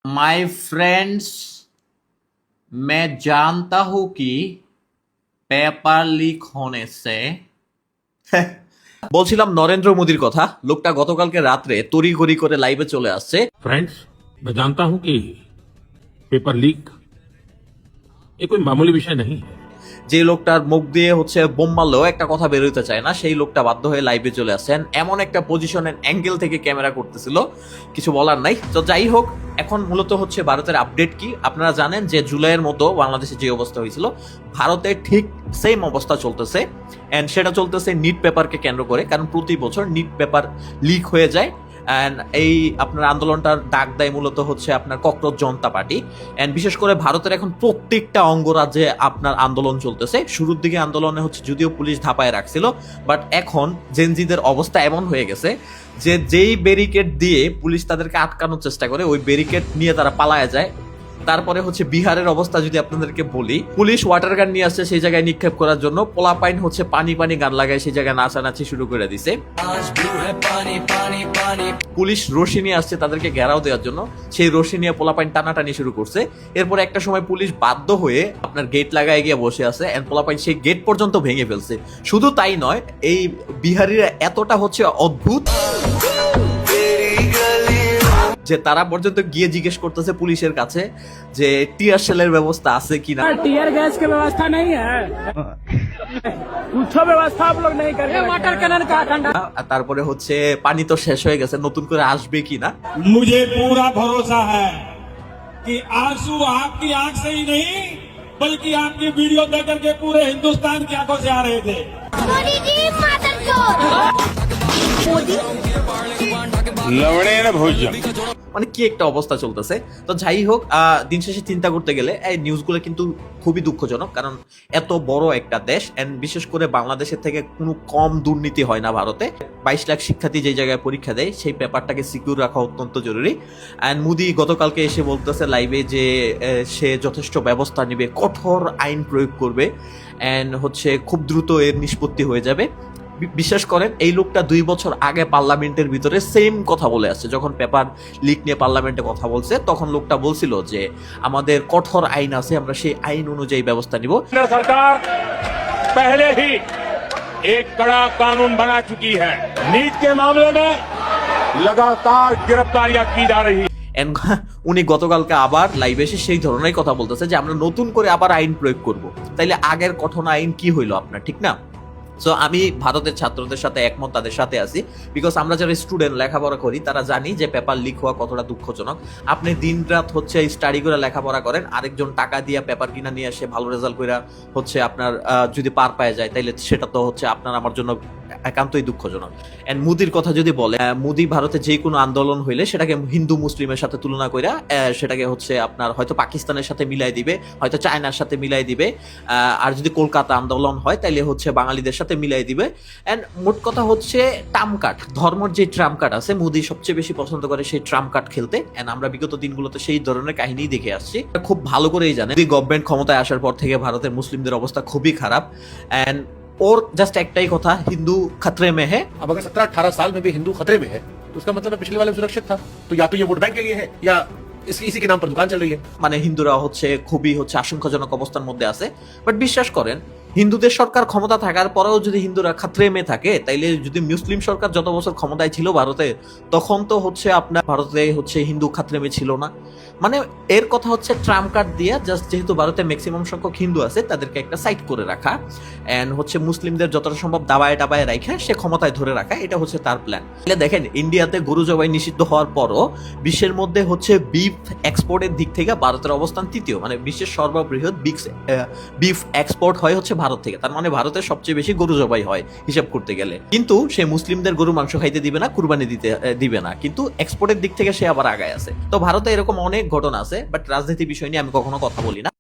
My friends, मैं जानता हूं कि পেপার লিক होने से বলছিলাম নরেন্দ্র মোদীর কথা। লোকটা গতকালকে রাত্রে তড়িঘড়ি করে লাইভে চলে আসছে। फ्रेंड्स, मैं जानता हूं कि पेपर लीक ये कोई मामूली विषय नहीं है। যে লোকটার মুখ দিয়ে বোম মারলেও একটা কথা বেরোতে চায় না, সেই লোকটা বাধ্য হয়ে লাইভে চলে আসছেন। এমন একটা পজিশনের অ্যাঙ্গেল থেকে ক্যামেরা করতেছিল, কিছু বলার নাই। তো যাই হোক, এখন মূলত ভারতের আপডেট কি আপনারা জানেন যে জুলাইয়ের মতো বাংলাদেশে যে অবস্থা হয়েছিল, ভারতে ঠিক সেম অবস্থা চলতেছে। এন্ড সেটা চলতেছে নিট পেপারকে কেন্দ্র করে, কারণ প্রতি বছর নিট পেপার লিক হয়ে যায়। অ্যান্ড এই আপনার আন্দোলনটার ডাক দেয় মূলত আপনার ককরোচ জনতা পার্টি। অ্যান্ড বিশেষ করে ভারতের এখন প্রত্যেকটা অঙ্গরাজ্যে আপনার আন্দোলন চলতেছে। শুরুর দিকে আন্দোলনে যদিও পুলিশ ধাপায় রাখছিল, বাট এখন জেনজিদের অবস্থা এমন হয়ে গেছে যে যেই ব্যারিকেড দিয়ে পুলিশ তাদেরকে আটকানোর চেষ্টা করে, ওই ব্যারিকেড নিয়ে তারা পালায় যায়। তারপরে বিহারের অবস্থা যদি আপনাদেরকে বলি, পুলিশ ওয়াটার গান নিয়ে আসছে সেই জায়গায় নিক্ষেপ করার জন্য, পোলাপাইন পানি পানি গান লাগায় সেই জায়গায় নাচানাচি শুরু করে দিছে। পুলিশ রশি নিয়ে আসছে তাদেরকে ঘেরাও দেওয়ার জন্য, সেই রশি নিয়ে পোলাপাইন টানাটানি শুরু করছে। এরপর একটা সময় পুলিশ বাধ্য হয়ে আপনার গেট লাগায় গিয়ে বসে আছে, এন্ড পোলাপাইন সেই গেট পর্যন্ত ভেঙে ফেলছে। শুধু তাই নয়, এই বিহারিরা এতটা অদ্ভুত যে তারা পর্যন্ত গিয়ে জিজ্ঞেস করতেছে পুলিশের কাছে যে টিয়ার শেলের ব্যবস্থা আছে কিনা। টিয়ার গ্যাস की व्यवस्था नहीं है, कुछ व्यवस्था आप लोग नहीं करेंगे, वाटर कैनन का ठंडा। তারপরে পানি তো শেষ হয়ে গেছে, নতুন করে আসবে কিনা। मुझे पूरा भरोसा है कि आंसू आपकी आंख से ही नहीं बल्कि आपकी वीडियो देख करके पूरे हिंदुस्तान की आंखों से आ रहे थे। मोदी जी मादर चोद। मोदी लवड़े न भोजन। মানে কি একটা অবস্থা চলতেছে। তো যাই হোক, দিন শেষে চিন্তা করতে গেলে এই নিউজগুলো কিন্তু খুবই দুঃখজনক, কারণ এত বড় একটা দেশ, এন্ড বিশেষ করে বাংলাদেশের থেকে কোনো কম দুর্নীতি হয় না ভারতে। 22 লাখ শিক্ষার্থী যে জায়গায় পরীক্ষা দেয়, সেই পেপারটাকে সিকিউর রাখা অত্যন্ত জরুরি। অ্যান্ড মোদি গতকালকে এসে বলতেছে লাইভে যে সে যথেষ্ট ব্যবস্থা নেবে, কঠোর আইন প্রয়োগ করবে, অ্যান্ড খুব দ্রুত এর নিষ্পত্তি হয়ে যাবে। বিশ্বাস করেন, এই লোকটা 2 বছর আগে পার্লামেন্টের ভিতরে সেম কথা বলে আসছে। যখন পেপার লিক নিয়ে পার্লামেন্টে কথা বলছে, তখন লোকটা বলছিল যে আমাদের কঠোর আইন আছে, আমরা সেই আইন অনুযায়ী ব্যবস্থা নিব। सरकार पहले ही एक कड़ा कानून बना चुकी है। नीट के मामले में लगातार गिरफ्तारियां की जा रही है। উনি গতকালকে আবার লাইভে এসে সেই ধরনের কথা বলতেছে যে আমরা নতুন করে আবার আইন প্রয়োগ করব। তাইলে আগের কঠোর আইন কি হইলো আপনার, ঠিক না? সো আমি ভারতের ছাত্রদের সাথে একমত, তাদের সাথে আছি। বিকজ আমরা যারা স্টুডেন্ট লেখাপড়া করি তারা জানি যে পেপার লিক হওয়া কতটা দুঃখজনক। আপনি দিন রাত স্টাডি করে লেখাপড়া করেন, আরেকজন টাকা দিয়ে পেপার কিনা নিয়ে আসে, ভালো রেজাল্ট করে আপনার যদি পার পায় যায়, তাইলে সেটা তো আপনার আমার জন্য একান্তই দুঃখজনক। এন্ড মোদির কথা যদি বলে, মোদি ভারতে যে কোনো আন্দোলন হইলে সেটাকে হিন্দু মুসলিমের সাথে তুলনা করে সেটাকে আপনার হয়তো পাকিস্তানের সাথে মিলাই দিবে, হয়তো চায়নার সাথে মিলাই দিবে। আর যদি কলকাতা আন্দোলন হয় তাইলে বাঙালিদের সাথে মিলাই দিবে। এন্ড মোট কথা ট্রাম্প কার্ড, ধর্মের যে ট্রাম্প কার্ড আছে, মোদি সবচেয়ে বেশি পছন্দ করে সেই ট্রাম্প কার্ড খেলতে। এন্ড আমরা বিগত দিনগুলোতে সেই ধরনের কাহিনী দেখে আসছি। খুব ভালো করেই জানে গভর্নমেন্ট ক্ষমতায় আসার পর থেকে ভারতের মুসলিমদের অবস্থা খুবই খারাপ। এন্ড और जस्ट एकटाई কথা, हिंदू खतरे में है। अब अगर 17-18 साल में भी हिंदू खतरे में है तो उसका मतलब पिछले वाले में सुरक्षित था। तो या तो ये वोट बैंक के लिए है या इसी के नाम पर दुकान चल रही है। মানে হিন্দুরা খুবই আশঙ্কাজনক অবস্থার মধ্যে আছে। বাট বিশ্বাস করেন, হিন্দুদের সরকার ক্ষমতা থাকার পরেও যদি হিন্দুরা খাতরে মে থাকে, তাইলে যদি মুসলিম সরকার যত বছর ক্ষমতায় ছিল ভারতে, তখন তো আপনার ভারতে হিন্দু খাতরে মে ছিল না। মানে এর কথা ট্রাম্প কার্ড দিয়ে জাস্ট, যেহেতু ভারতে ম্যাক্সিমাম সংখ্যক হিন্দু আছে, তাদেরকে একটা সাইড করে রাখা, এন্ড মুসলিমদের যতটা সম্ভব দাবায় টাবায় রাখা, সে ক্ষমতায় ধরে রাখা, এটা তার প্ল্যান। দেখেন, ইন্ডিয়াতে গরু জবাই নিষিদ্ধ হওয়ার পরও বিশ্বের মধ্যে বিফ এক্সপোর্টের দিক থেকে ভারতের অবস্থান তৃতীয়। মানে বিশ্বের সর্ববৃহৎ বিফ এক্সপোর্ট হয় ভারত থেকে। তার মানে ভারতের সবচেয়ে বেশি গরু জবাই হয় হিসাব করতে গেলে। কিন্তু সে মুসলিমদের গরু মাংস খাইতে দিবে না, কুরবানি দিবে না, কিন্তু এক্সপোর্টের দিক থেকে সে আবার আগায় আছে। তো ভারতে এরকম অনেক ঘটনা আছে, বাট রাজনীতি বিষয় নিয়ে আমি কখনো কথা বলি না।